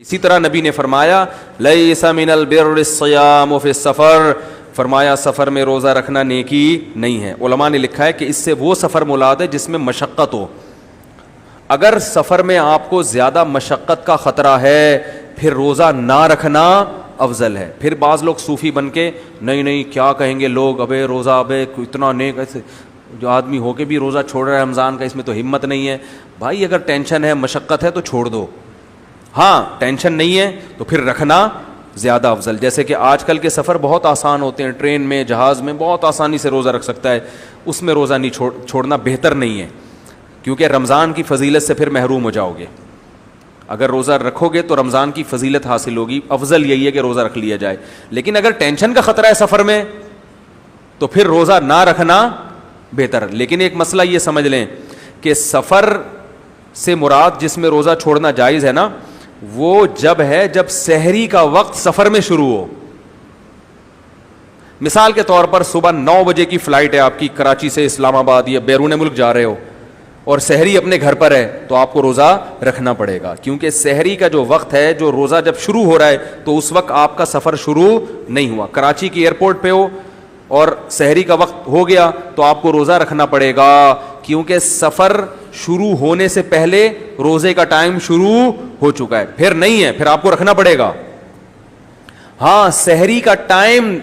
اسی طرح نبی نے فرمایا لیس من البر الصیام فی السفر، فرمایا سفر میں روزہ رکھنا نیکی نہیں ہے۔ علماء نے لکھا ہے کہ اس سے وہ سفر مراد ہے جس میں مشقت ہو۔ اگر سفر میں آپ کو زیادہ مشقت کا خطرہ ہے پھر روزہ نہ رکھنا افضل ہے۔ پھر بعض لوگ صوفی بن کے نہیں کیا کہیں گے لوگ، ابے روزہ ابے اتنا نیک، ایسے جو آدمی ہو کے بھی روزہ چھوڑ رہا ہے رمضان کا، اس میں تو ہمت نہیں ہے۔ بھائی اگر ٹینشن ہے مشقت ہے تو چھوڑ دو، ہاں ٹینشن نہیں ہے تو پھر رکھنا زیادہ افضل۔ جیسے کہ آج کل کے سفر بہت آسان ہوتے ہیں، ٹرین میں جہاز میں بہت آسانی سے روزہ رکھ سکتا ہے، اس میں روزہ نہیں چھوڑنا بہتر نہیں ہے، کیونکہ رمضان کی فضیلت سے پھر محروم ہو جاؤ گے۔ اگر روزہ رکھو گے تو رمضان کی فضیلت حاصل ہوگی، افضل یہی ہے کہ روزہ رکھ لیا جائے۔ لیکن اگر ٹینشن کا خطرہ ہے سفر میں تو پھر روزہ نہ رکھنا بہتر۔ لیکن ایک مسئلہ یہ سمجھ لیں کہ سفر سے مراد جس میں روزہ چھوڑنا جائز ہے نا، وہ جب ہے جب سحری کا وقت سفر میں شروع ہو۔ مثال کے طور پر صبح 9 بجے کی فلائٹ ہے آپ کی کراچی سے اسلام آباد یا بیرون ملک جا رہے ہو اور سحری اپنے گھر پر ہے تو آپ کو روزہ رکھنا پڑے گا، کیونکہ سحری کا جو وقت ہے، جو روزہ جب شروع ہو رہا ہے تو اس وقت آپ کا سفر شروع نہیں ہوا۔ کراچی کی ایئرپورٹ پہ ہو اور سحری کا وقت ہو گیا تو آپ کو روزہ رکھنا پڑے گا، کیونکہ سفر شروع ہونے سے پہلے روزے کا ٹائم شروع ہو چکا ہے۔ پھر نہیں ہے، پھر آپ کو رکھنا پڑے گا۔ ہاں سحری کا ٹائم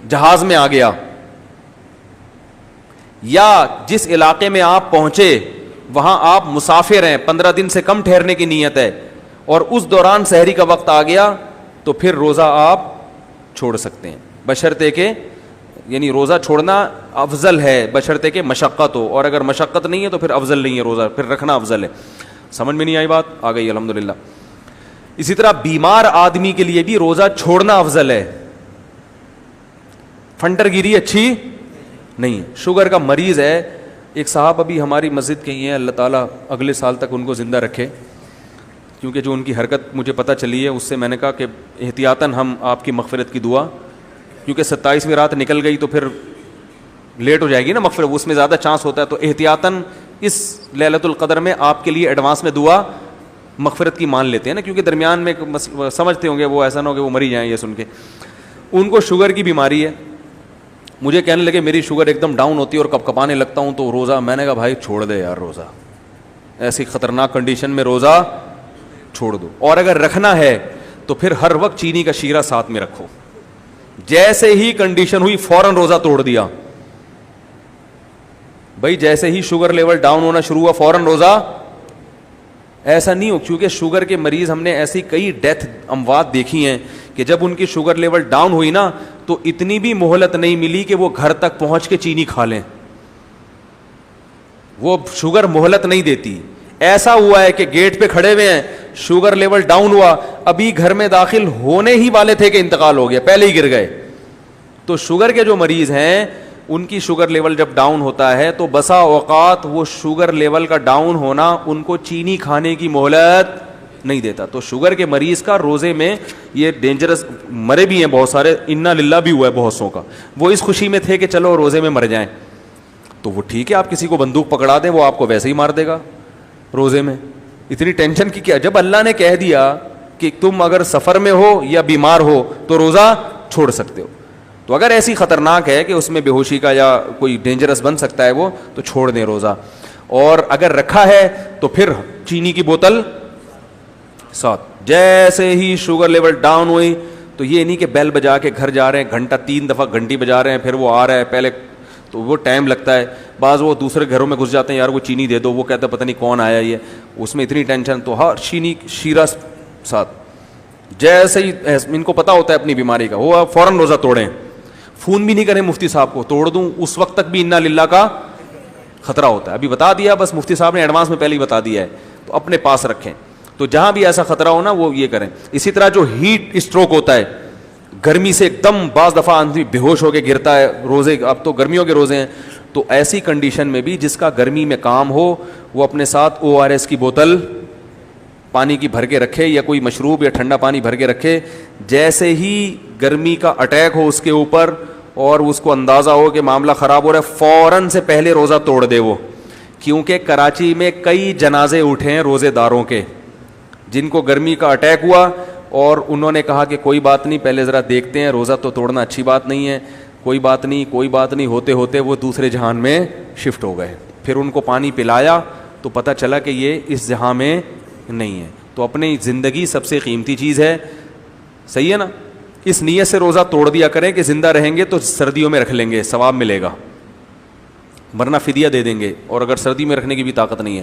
جہاز میں آ گیا یا جس علاقے میں آپ پہنچے وہاں آپ مسافر ہیں، 15 دن سے کم ٹھہرنے کی نیت ہے اور اس دوران سحری کا وقت آ گیا تو پھر روزہ آپ چھوڑ سکتے ہیں، بشرطے کہ یعنی روزہ چھوڑنا افضل ہے بشرطے کہ مشقت ہو، اور اگر مشقت نہیں ہے تو پھر افضل نہیں ہے روزہ، پھر رکھنا افضل ہے۔ سمجھ میں نہیں آئی بات؟ آ گئی الحمدللہ۔ اسی طرح بیمار آدمی کے لیے بھی روزہ چھوڑنا افضل ہے، فنٹر گیری اچھی نہیں ہے۔ شوگر کا مریض ہے، ایک صاحب ابھی ہماری مسجد کے ہی ہیں، اللہ تعالیٰ اگلے سال تک ان کو زندہ رکھے، کیونکہ جو ان کی حرکت مجھے پتہ چلی ہے اس سے میں نے کہا کہ احتیاطاً ہم آپ کی مغفرت کی دعا، کیونکہ 27ویں رات نکل گئی تو پھر لیٹ ہو جائے گی نا مغفرت، اس میں زیادہ چانس ہوتا ہے، تو احتیاطاً اس لیلۃ القدر میں آپ کے لیے ایڈوانس میں دعا مغفرت کی مان لیتے ہیں نا، کیونکہ درمیان میں سمجھتے ہوں گے وہ ایسا نہ ہو کہ وہ مری جائیں یہ سن کے۔ ان کو شوگر کی بیماری ہے، مجھے کہنے لگے میری شوگر ایک دم ڈاؤن ہوتی ہے اور کپ کپانے لگتا ہوں تو روزہ، میں نے کہا بھائی چھوڑ دے یار روزہ، ایسی خطرناک کنڈیشن میں روزہ چھوڑ دو، اور اگر رکھنا ہے تو پھر ہر وقت چینی کا شیرہ ساتھ میں رکھو۔ جیسے ہی کنڈیشن ہوئی فوراً روزہ توڑ دیا، بھائی جیسے ہی شوگر لیول ڈاؤن ہونا شروع ہوا فوراً روزہ، ایسا نہیں ہو، کیونکہ شوگر کے مریض ہم نے ایسی کئی ڈیتھ اموات دیکھی ہیں کہ جب ان کی شوگر لیول ڈاؤن ہوئی نا تو اتنی بھی مہلت نہیں ملی کہ وہ گھر تک پہنچ کے چینی کھا لیں، وہ شوگر مہلت نہیں دیتی۔ ایسا ہوا ہے کہ گیٹ پہ کھڑے ہوئے ہیں، شوگر لیول ڈاؤن ہوا، ابھی گھر میں داخل ہونے ہی والے تھے کہ انتقال ہو گیا، پہلے ہی گر گئے۔ تو شوگر کے جو مریض ہیں ان کی شوگر لیول جب ڈاؤن ہوتا ہے تو بسا اوقات وہ شوگر لیول کا ڈاؤن ہونا ان کو چینی کھانے کی مہلت نہیں دیتا۔ تو شوگر کے مریض کا روزے میں یہ ڈینجرس، مرے بھی ہیں بہت سارے، انا للہ بھی ہوا ہے بہت سو کا، وہ اس خوشی میں تھے کہ چلو روزے میں مر جائیں، تو وہ ٹھیک ہے، آپ کسی کو بندوق پکڑا دیں وہ آپ کو ویسے ہی مار دے گا روزے میں، اتنی ٹینشن کی کیا؟ جب اللہ نے کہہ دیا کہ تم اگر سفر میں ہو یا بیمار ہو تو روزہ چھوڑ سکتے ہو، تو اگر ایسی خطرناک ہے کہ اس میں بے ہوشی کا یا کوئی ڈینجرس بن سکتا ہے وہ، تو چھوڑ دیں روزہ۔ اور اگر رکھا ہے تو پھر چینی کی بوتل ساتھ، جیسے ہی شوگر لیول ڈاؤن ہوئی تو یہ نہیں کہ بیل بجا کے گھر جا رہے ہیں، گھنٹہ 3 دفعہ گھنٹی بجا رہے ہیں پھر وہ آ رہا ہے، پہلے تو وہ ٹائم لگتا ہے، بعض وہ دوسرے گھروں میں گھس جاتے ہیں، یار وہ چینی دے دو، وہ کہتا ہے پتہ نہیں کون آیا یہ، اس میں اتنی ٹینشن، تو ہر چینی شیرہ ساتھ، جیسے ہی ان کو پتہ ہوتا ہے اپنی بیماری کا وہ فوراً روزہ توڑیں، فون بھی نہیں کریں مفتی صاحب کو توڑ دوں، اس وقت تک بھی انا للہ کا خطرہ ہوتا ہے، ابھی بتا دیا بس مفتی صاحب نے ایڈوانس میں پہلے ہی بتا دیا ہے، تو اپنے پاس رکھیں، تو جہاں بھی ایسا خطرہ ہو نا وہ یہ کریں۔ اسی طرح جو ہیٹ اسٹروک ہوتا ہے، گرمی سے ایک دم بعض دفعہ آدمی بے ہوش ہو کے گرتا ہے، روزے اب تو گرمیوں کے روزے ہیں، تو ایسی کنڈیشن میں بھی جس کا گرمی میں کام ہو وہ اپنے ساتھ ORS کی بوتل پانی کی بھر کے رکھے یا کوئی مشروب یا ٹھنڈا پانی بھر کے رکھے، جیسے ہی گرمی کا اٹیک ہو اس کے اوپر اور اس کو اندازہ ہو کہ معاملہ خراب ہو رہا ہے فوراً سے پہلے روزہ توڑ دے وہ، کیونکہ کراچی میں کئی جنازے اٹھے ہیں روزے داروں کے جن کو گرمی کا اٹیک ہوا اور انہوں نے کہا کہ کوئی بات نہیں، پہلے ذرا دیکھتے ہیں، روزہ تو توڑنا اچھی بات نہیں ہے، کوئی بات نہیں کوئی بات نہیں، ہوتے ہوتے وہ دوسرے جہان میں شفٹ ہو گئے. پھر ان کو پانی پلایا تو پتہ چلا کہ یہ اس جہاں میں نہیں ہے. تو اپنی زندگی سب سے قیمتی چیز ہے، صحیح ہے نا. اس نیت سے روزہ توڑ دیا کریں کہ زندہ رہیں گے تو سردیوں میں رکھ لیں گے، ثواب ملے گا، ورنہ فدیہ دے دیں گے، اور اگر سردی میں رکھنے کی بھی طاقت نہیں ہے